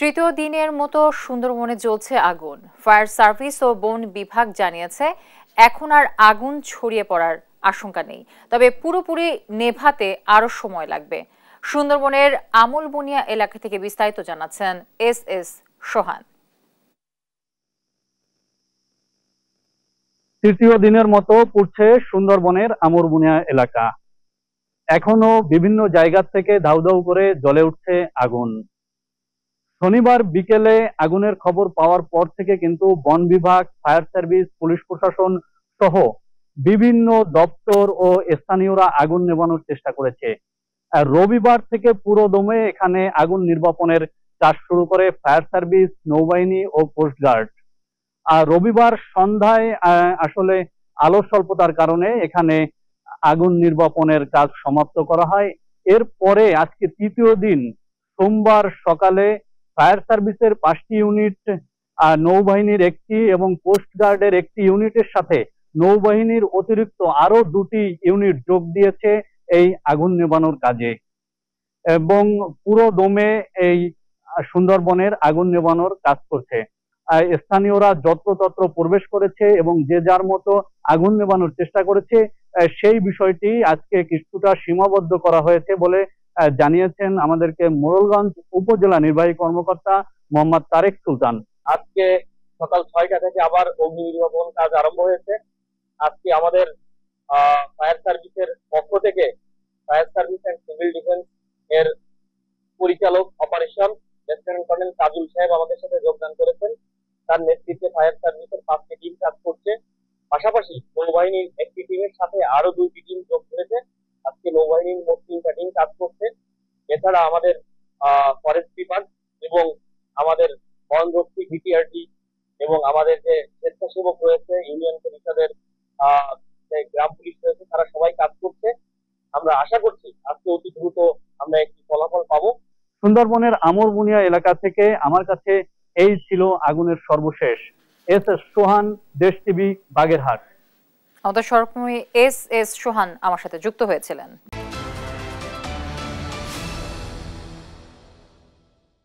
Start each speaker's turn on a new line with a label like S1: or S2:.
S1: তৃতীয় দিনের মতো সুন্দরবনে জ্বলছে আগুন। ফায়ার সার্ভিস ও বন বিভাগ জানিয়েছে এখন আর আগুন ছড়িয়ে পড়ার আশঙ্কা নেই, তবে পুরোপুরি নেভাতে আরো সময় লাগবে। সুন্দরবনের আমলবনিয়া এলাকা থেকে বিস্তারিত জানাচ্ছেন এস সোহান।
S2: তৃতীয় দিনের মতো পুড়ছে সুন্দরবনের আমরবনিয়া এলাকা। এখনো বিভিন্ন জায়গা থেকে দাউ দাউ করে জ্বলে উঠছে আগুন। শনিবার বিকেলে আগুনের খবর পাওয়ার পর থেকে কিন্তু বন বিভাগ, ফায়ার সার্ভিস, পুলিশ প্রশাসন সহ বিভিন্ন দপ্তর ও স্থানীয়রা আগুন নেভানোর চেষ্টা করেছে। আর রবিবার থেকে পুরো দমে এখানে আগুন নির্বাপনের কাজ শুরু করে ফায়ার সার্ভিস, নৌবাহিনী ও কোস্টগার্ড। আর রবিবার সন্ধ্যায় আসলে আলো স্বল্পতার কারণে এখানে আগুন নির্বাপনের কাজ সমাপ্ত করা হয়। এরপরে আজকে তৃতীয় দিন সোমবার সকালে ফায়ার সার্ভিসের 5টি ইউনিট, নৌবাহিনীর একটি এবং কোস্টগার্ডের একটি ইউনিটের সাথে নৌবাহিনীর অতিরিক্ত আরো 2টি ইউনিট যোগ দিয়েছে এই আগুন নেভানোর কাজে, এবং পুরো দমে এই সুন্দরবনের আগুন নেভানোর কাজ করছে। স্থানীয়রা যত্রতত্র প্রবেশ করেছে এবং যে যার মতো আগুন নেভানোর চেষ্টা করেছে। সেই বিষয়টি আজকে কিছুটা সীমাবদ্ধ করা হয়েছে বলে জানিয়েছেন আমাদেরকে মোড়লগঞ্জ উপজেলা নির্বাহী কর্মকর্তা মোহাম্মদ তারেক সুলতান।
S3: আজকে সকাল 6টা থেকে আবার অগ্নি নির্বাপন কাজ আরম্ভ হয়েছে। আজকে আমাদের ফায়ার সার্ভিসের পক্ষ থেকে fire service and civil defence এর পরিচালক অপারেশন লেফটেন্যান্ট কর্নেল কাজুল সাহেব আমাদের সাথে যোগদান করেছেন। তার নেতৃত্বে ফায়ার সার্ভিসের 5টি টিম কাজ করছে। পাশাপাশি নৌবাহিনীর একটি টিমের সাথে আরো 2টি টিম যোগ করেছে। আজকে নৌবাহিনীর মোট 3টা টিম কাজ করছে। এছাড়া আমাদের ফরেস্ট বিভাগ এবং আমাদের বনরক্ষী ভিটিআরটি এবং আমাদের যে স্বেচ্ছাসেবক রয়েছে, ইউনিয়ন পরিষদের গ্রাম পুলিশ রয়েছে, তারা সবাই কাজ করছে। আমরা আশা করছি আজকে অতি দ্রুত আমরা একটি ফলাফল পাবো।
S2: সুন্দরবনের আমরবনিয়া এলাকা থেকে আমার কাছে এই ছিল আগুনের সর্বশেষ। এস সোহান, দেশ টিভি, বাগেরহাট।
S1: আমাদের সহকর্মী এস সোহান আমার সাথে যুক্ত হয়েছিলেন।